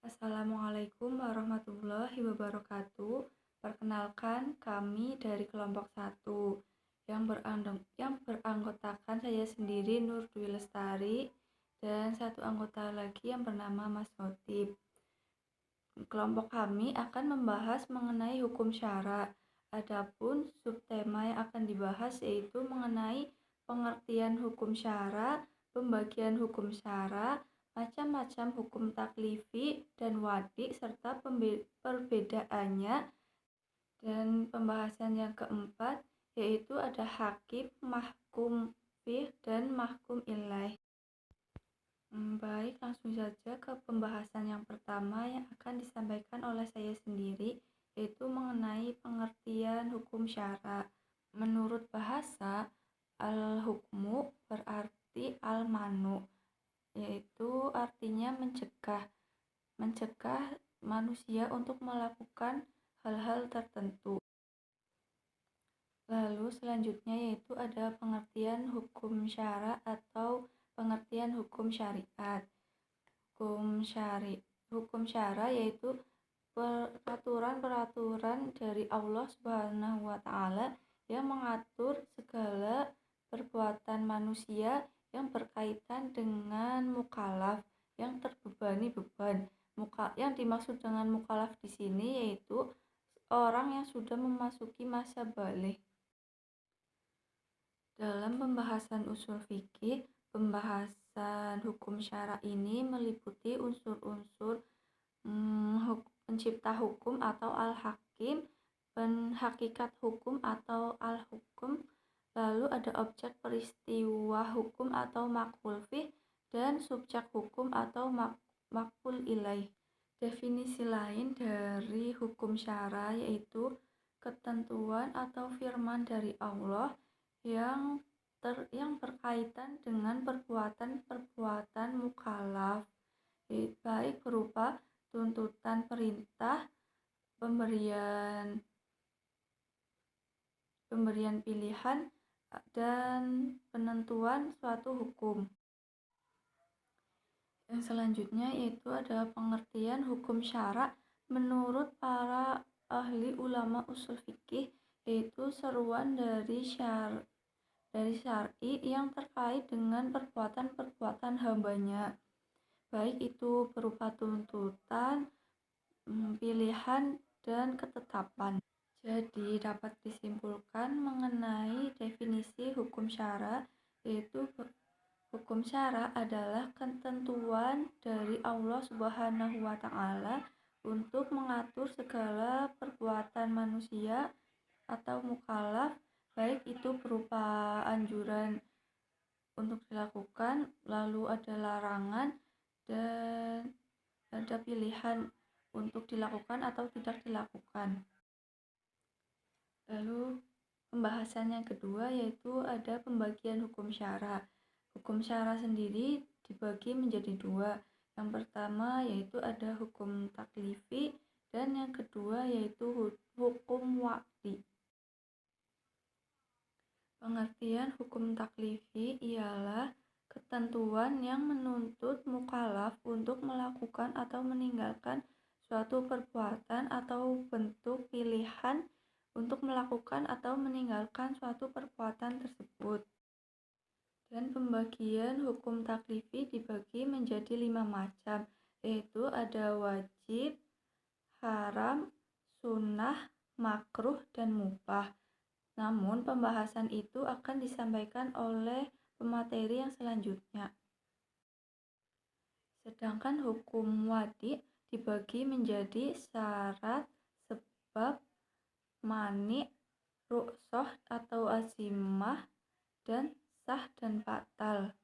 Assalamualaikum warahmatullahi wabarakatuh. Perkenalkan, kami dari kelompok 1 yang beranggotakan saya sendiri Nur Dwi Lestari dan satu anggota lagi yang bernama Mas Hotib. Kelompok kami akan membahas mengenai hukum syara. Adapun subtema yang akan dibahas yaitu mengenai pengertian hukum syara, pembagian hukum syara, macam-macam hukum taklifi dan wadi serta perbedaannya, dan pembahasan yang keempat yaitu ada hakim, mahkum fih dan mahkum ilaih. Baik, langsung saja ke pembahasan yang pertama yang akan disampaikan oleh saya sendiri, yaitu mengenai pengertian hukum syara. Menurut bahasa, al-hukmu berarti al-manu, yaitu artinya mencegah manusia untuk melakukan hal-hal tertentu. Lalu selanjutnya yaitu ada pengertian hukum syara atau pengertian hukum syariat. Hukum syara yaitu peraturan-peraturan dari Allah Subhanahu wa taala yang mengatur segala perbuatan manusia yang berkaitan dengan mukallaf yang terbebani beban. Yang dimaksud dengan mukallaf di sini yaitu orang yang sudah memasuki masa baligh. Dalam pembahasan usul fikih, pembahasan hukum syara ini meliputi unsur-unsur pencipta hukum atau al-hakim, hakikat hukum atau al-hukum, lalu ada objek peristiwa hukum atau maqul fih, dan subjek hukum atau maqul ilaih. Definisi lain dari hukum syara yaitu ketentuan atau firman dari Allah yang berkaitan dengan perbuatan mukallaf, baik berupa tuntutan perintah, pemberian pilihan, dan penentuan suatu hukum. Yang selanjutnya yaitu ada pengertian hukum syara menurut para ahli ulama usul fikih, yaitu seruan dari syar'i yang terkait dengan perbuatan-perbuatan hambanya, baik itu berupa tuntutan, pilihan, dan ketetapan. Jadi dapat disimpulkan mengenai definisi hukum syara, yaitu hukum syara adalah ketentuan dari Allah Subhanahu wa taala untuk mengatur segala perbuatan manusia atau mukallaf, baik itu berupa anjuran untuk dilakukan, lalu ada larangan, dan ada pilihan untuk dilakukan atau tidak dilakukan. Lalu pembahasan yang kedua yaitu ada pembagian hukum syara. Hukum syara sendiri dibagi menjadi dua. Yang pertama yaitu ada hukum taklifi dan yang kedua yaitu hukum waqti. Pengertian hukum taklifi ialah ketentuan yang menuntut mukallaf untuk melakukan atau meninggalkan suatu perbuatan atau bentuk pilihan untuk melakukan atau meninggalkan suatu perbuatan tersebut. Dan pembagian hukum taklifi dibagi menjadi 5 macam, yaitu ada wajib, haram, sunnah, makruh, dan mubah. Namun pembahasan itu akan disampaikan oleh pemateri yang selanjutnya. Sedangkan hukum wadi dibagi menjadi syarat, sebab, mani, rukhsah atau azimah, dan sah dan batal.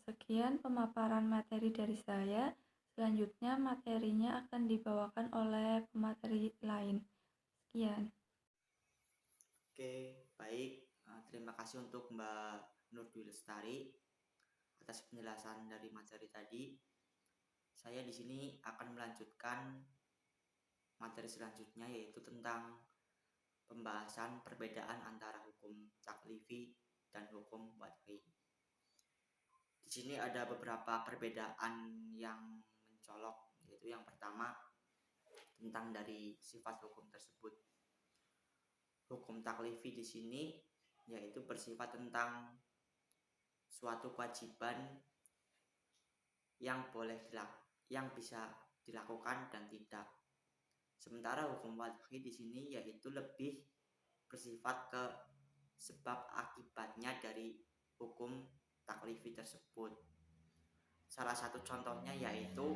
Sekian pemaparan materi dari saya. Selanjutnya materinya akan dibawakan oleh pemateri lain. Sekian. Oke, baik. Terima kasih untuk Mbak Nur Dwi Lestari atas penjelasan dari materi tadi. Saya di sini akan melanjutkan materi selanjutnya yaitu tentang pembahasan perbedaan antara hukum taklifi dan hukum wad'i. Di sini ada beberapa perbedaan yang mencolok, yaitu yang pertama tentang dari sifat hukum tersebut. Hukum taklifi di sini yaitu bersifat tentang suatu kewajiban yang bisa dilakukan dan tidak. Sementara hukum wad'i di sini yaitu lebih bersifat ke sebab akibatnya dari hukum taklifi tersebut. Salah satu contohnya yaitu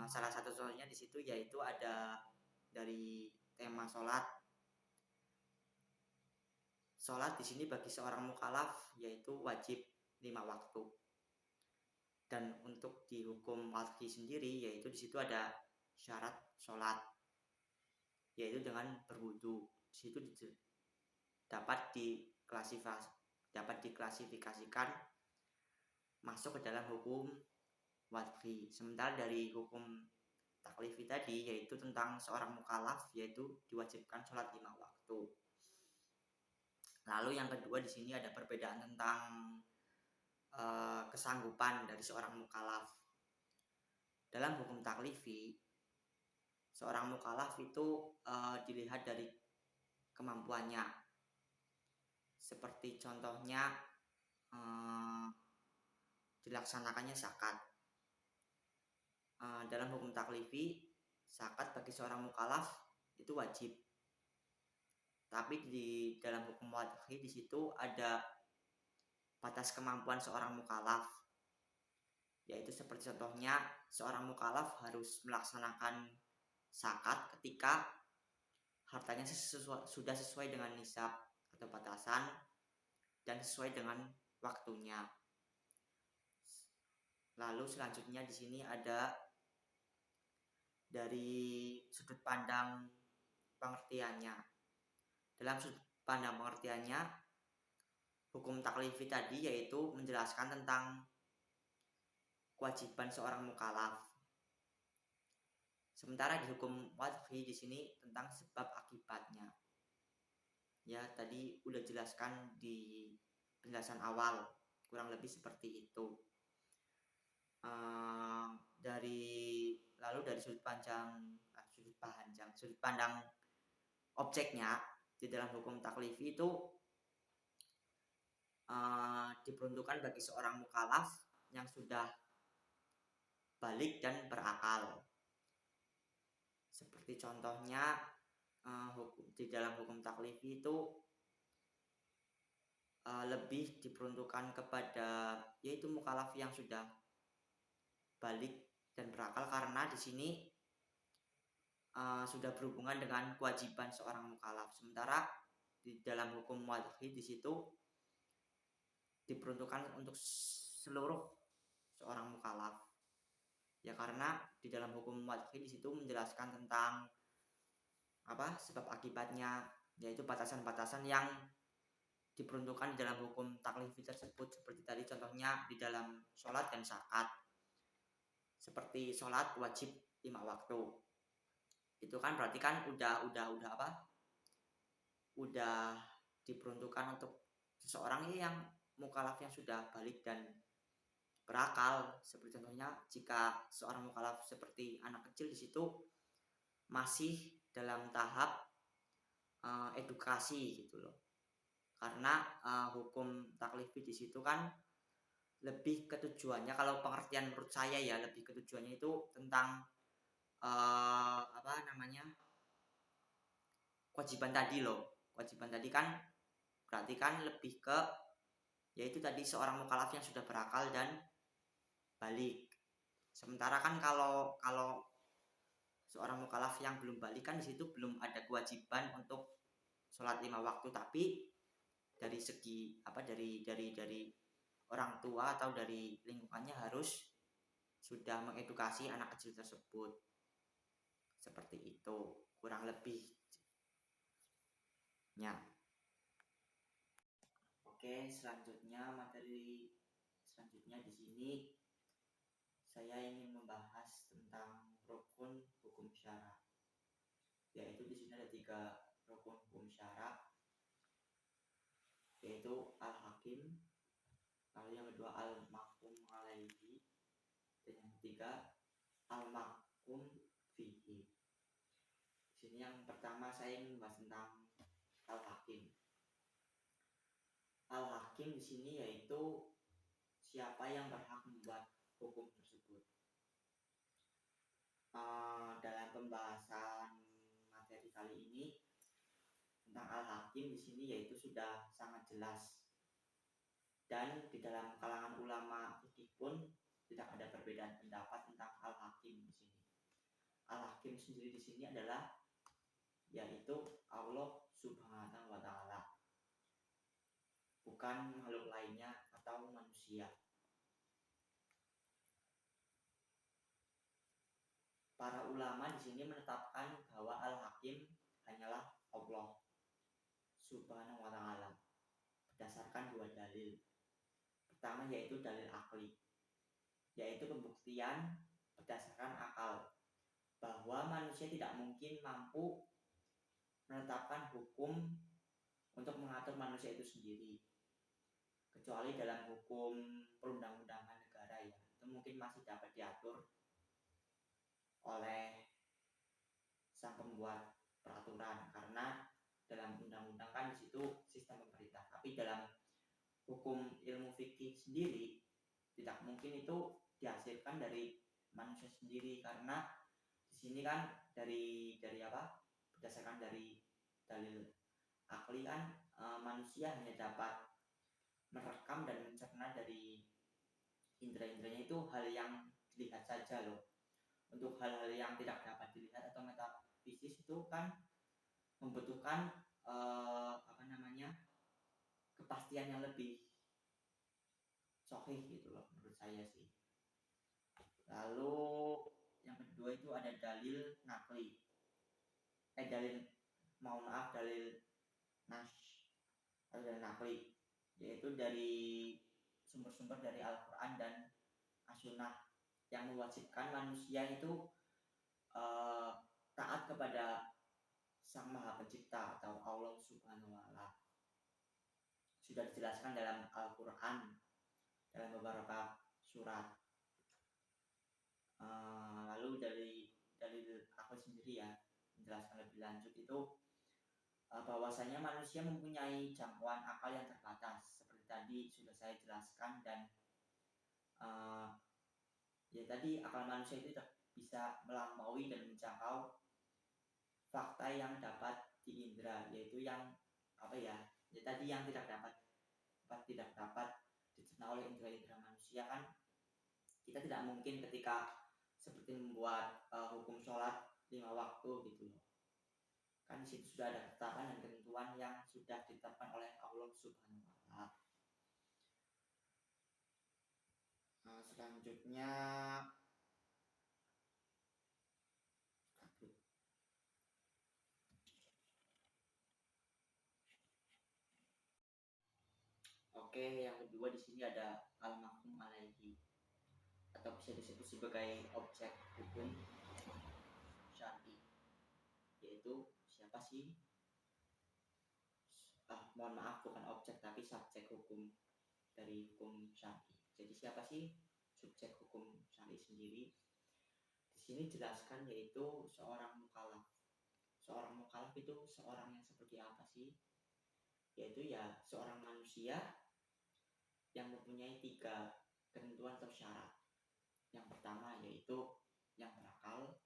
salah satu contohnya di situ yaitu ada dari tema sholat. Sholat di sini bagi seorang mukallaf yaitu wajib 5 waktu. Dan untuk di hukum wad'i sendiri yaitu di situ ada syarat sholat yaitu dengan berwudu. Di situ dapat diklasifikasikan masuk ke dalam hukum wad'i. Sementara dari hukum taklifi tadi yaitu tentang seorang mukallaf yaitu diwajibkan sholat 5 waktu. Lalu yang kedua di sini ada perbedaan tentang kesanggupan dari seorang mukallaf. Dalam hukum taklifi, seorang mukallaf itu dilihat dari kemampuannya. Seperti contohnya dilaksanakannya zakat. Dalam hukum taklifi, zakat bagi seorang mukallaf itu wajib. Tapi di dalam hukum wad'i di situ ada batas kemampuan seorang mukallaf, yaitu seperti contohnya seorang mukallaf harus melaksanakan zakat ketika hartanya sudah sesuai dengan nisab atau batasan dan sesuai dengan waktunya. Lalu selanjutnya di sini ada dari sudut pandang pengertiannya. Dalam sudut pandang pengertiannya, hukum taklifi tadi yaitu menjelaskan tentang kewajiban seorang mukallaf. Sementara di hukum wad'i di sini tentang sebab akibatnya. Ya, tadi udah jelaskan di penjelasan awal, kurang lebih seperti itu. Lalu dari sudut pandang objeknya di dalam hukum taklifi itu diperuntukkan bagi seorang mukallaf yang sudah balik dan berakal. Seperti contohnya di dalam hukum taklifi itu lebih diperuntukkan kepada yaitu mukallaf yang sudah balik dan berakal, karena di sini sudah berhubungan dengan kewajiban seorang mukallaf. Sementara di dalam hukum wad'i di situ diperuntukkan untuk seluruh seorang mukallaf. Ya, karena di dalam hukum wad'i di situ menjelaskan tentang sebab akibatnya, yaitu batasan-batasan yang diperuntukkan di dalam hukum taklifi tersebut. Seperti tadi contohnya di dalam sholat dan zakat. Seperti sholat wajib 5 waktu. Itu kan berarti kan udah diperuntukkan untuk seseorang yang mukallaf yang sudah balik dan berakal. Seperti contohnya jika seorang mukallaf seperti anak kecil di situ masih dalam tahap edukasi gitu loh. Karena hukum taklifi di situ kan lebih ke tujuannya, kalau pengertian menurut saya ya, lebih ke tujuannya itu tentang kewajiban tadi loh. Kewajiban tadi kan berarti kan lebih ke yaitu tadi seorang mukallaf yang sudah berakal dan balik. Sementara kan kalau seorang mukallaf yang belum balik kan di situ belum ada kewajiban untuk sholat 5 waktu, tapi dari segi dari orang tua atau dari lingkungannya harus sudah mengedukasi anak kecil tersebut. Seperti itu kurang lebihnya. Oke, materi selanjutnya di sini saya ingin membahas tentang rukun hukum syara. Yaitu di sini ada 3 rukun hukum syara, yaitu al-hakim, lalu yang kedua kedua al-mahkum alaihi, dan yang ketiga al-mahkum fihi. Di sini yang pertama saya ingin membahas tentang al-hakim. Al-hakim di sini yaitu siapa yang berhak membuat hukum tersebut. Dalam pembahasan materi kali ini tentang al-hakim di sini yaitu sudah sangat jelas, dan di dalam kalangan ulama fikih pun tidak ada perbedaan pendapat tentang al-hakim di sini. Al-hakim sendiri di sini adalah yaitu Allah Subhanahu wa taala, bukan makhluk lainnya atau manusia. Para ulama di sini menetapkan bahwa al-hakim hanyalah Allah Subhanahu wa taala berdasarkan dua dalil. Pertama yaitu dalil akli, yaitu pembuktian berdasarkan akal bahwa manusia tidak mungkin mampu menetapkan hukum untuk mengatur manusia itu sendiri, kecuali dalam hukum perundang-undangan negara, ya itu mungkin masih dapat diatur oleh sang pembuat peraturan, karena dalam undang-undang kan di situ sistem pemerintah. Tapi dalam hukum ilmu fikih sendiri tidak mungkin itu dihasilkan dari manusia sendiri, karena di sini kan dari apa? Berdasarkan dari dalil akli kan manusia hanya dapat merekam dan mencerna dari indera-inderanya itu hal yang dilihat saja loh. Untuk hal-hal yang tidak dapat dilihat atau metafisis itu kan membutuhkan kepastian yang lebih sahih gitu loh menurut saya sih. Lalu yang kedua itu ada dalil nakli, dalil nas atau dalil nakli, yaitu dari sumber-sumber dari Al-Quran dan As-Sunnah yang mewajibkan manusia itu taat kepada Sang Maha Pencipta atau Allah Subhanahu wa taala. Sudah dijelaskan dalam Al-Quran dalam beberapa surat. Lalu dari aku sendiri ya menjelaskan lebih lanjut itu bahwasanya manusia mempunyai jangkauan akal yang terbatas seperti tadi sudah saya jelaskan, dan ya tadi akal manusia itu tidak bisa melampaui dan menjangkau fakta yang dapat diindra, yaitu yang tadi yang tidak dapat dicerna oleh indera-indera manusia. Kan kita tidak mungkin ketika seperti membuat hukum sholat 5 waktu gitu loh, kan di situ sudah ada ketetapan dan ketentuan yang sudah ditetapkan oleh Allah Subhanahu wa taala. Selanjutnya yang kedua di sini ada al-mahkum alaihi, atau bisa disebut sebagai objek hukum syar'i, yaitu siapa sih? Mohon maaf, bukan objek tapi subjek hukum dari hukum syar'i. Jadi siapa sih subjek hukum syar'i sendiri? Di sini jelaskan yaitu seorang mukallaf. Seorang mukallaf itu seorang yang seperti apa sih? Yaitu ya seorang manusia yang mempunyai 3 ketentuan atau syarat. Yang pertama yaitu yang berakal,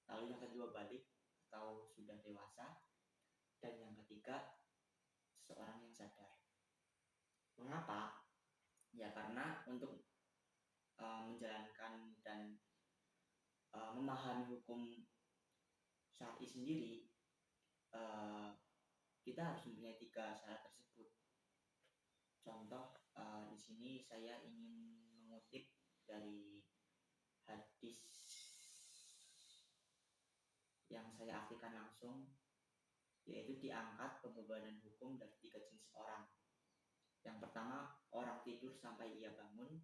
lalu yang kedua balik atau sudah dewasa, dan yang ketiga seorang yang sadar. Mengapa? Ya karena untuk menjalankan dan memahami hukum syar'i sendiri, kita harus mempunyai 3 syarat tersebut. Contoh di sini saya ingin mengutip dari hadis yang saya artikan langsung, yaitu diangkat pembebanan hukum dari 3 jenis orang. Yang pertama, orang tidur sampai ia bangun.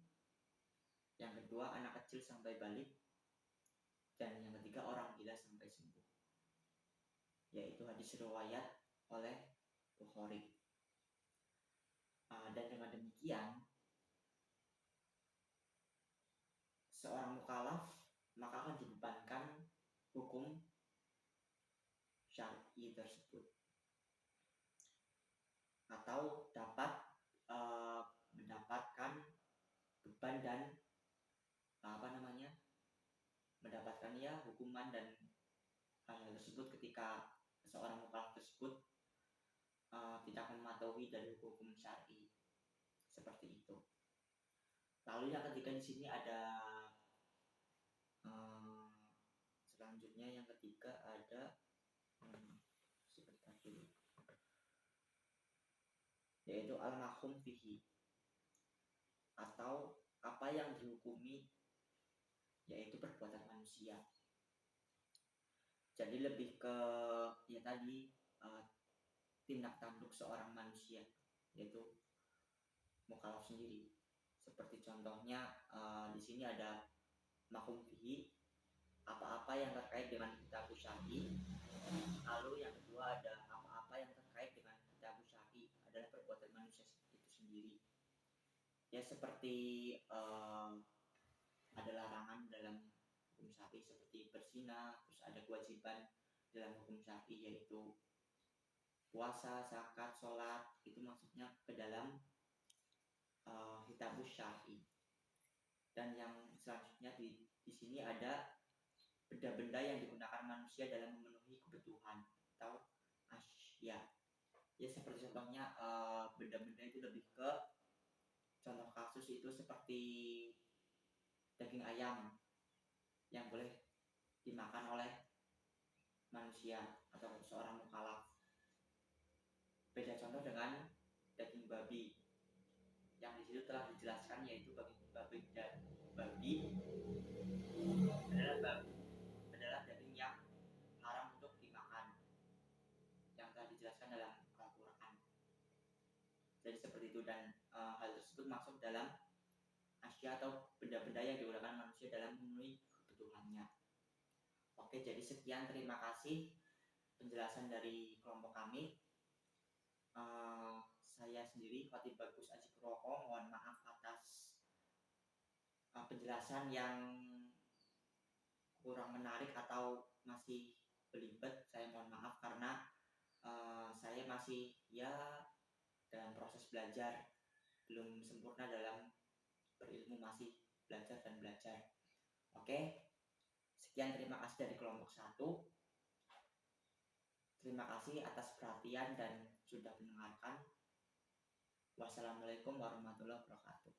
Yang kedua, anak kecil sampai balik. Dan yang ketiga, orang gila sampai sembuh. Yaitu hadis riwayat oleh Bukhari. Dan dengan demikian seorang mukallaf, maka akan dibebankan hukum syar'i tersebut, atau dapat mendapatkan beban dan mendapatkan ya hukuman dan hal tersebut ketika seorang mukallaf tersebut tidak mematuhi dari hukum syar'i, seperti itu. Lalu yang ketiga di sini ada selanjutnya yang ketiga ada sebentar dulu, yaitu al-mahkum fihi, atau apa yang dihukumi, yaitu perbuatan manusia. Jadi lebih ke ya tadi tindak tanduk seorang manusia, yaitu mukallaf sendiri. Seperti contohnya di sini ada mahkum fihi, apa-apa yang terkait dengan kitab syar'i. Lalu yang kedua ada apa-apa yang terkait dengan kitab syar'i adalah perbuatan manusia itu sendiri. Ya seperti ada larangan dalam hukum syar'i seperti berzina, terus ada kewajiban dalam hukum syar'i yaitu puasa, zakat, sholat, itu maksudnya ke dalam kitab syar'i. Dan yang selanjutnya di sini ada benda-benda yang digunakan manusia dalam memenuhi kebutuhan atau asya. Ya seperti contohnya benda-benda itu lebih ke contoh kasus itu seperti daging ayam yang boleh dimakan oleh manusia atau seorang mukallaf. Beda contoh dengan daging babi yang di situ telah dijelaskan, yaitu babi dan babi adalah daging yang haram untuk dimakan, yang telah dijelaskan dalam Al-Quran. Jadi seperti itu, dan hal tersebut masuk dalam asya atau benda-benda yang digunakan manusia dalam memenuhi kebutuhannya. Oke, jadi sekian, terima kasih penjelasan dari kelompok kami. Saya sendiri Khatib Bagus Aji Purwoko, mohon maaf atas penjelasan yang kurang menarik atau masih belibet. Saya mohon maaf karena saya masih ya dalam proses belajar, belum sempurna dalam berilmu, masih belajar dan belajar. Oke, sekian, terima kasih dari kelompok 1. Terima kasih atas perhatian dan sudah mendengarkan. Wassalamualaikum warahmatullahi wabarakatuh.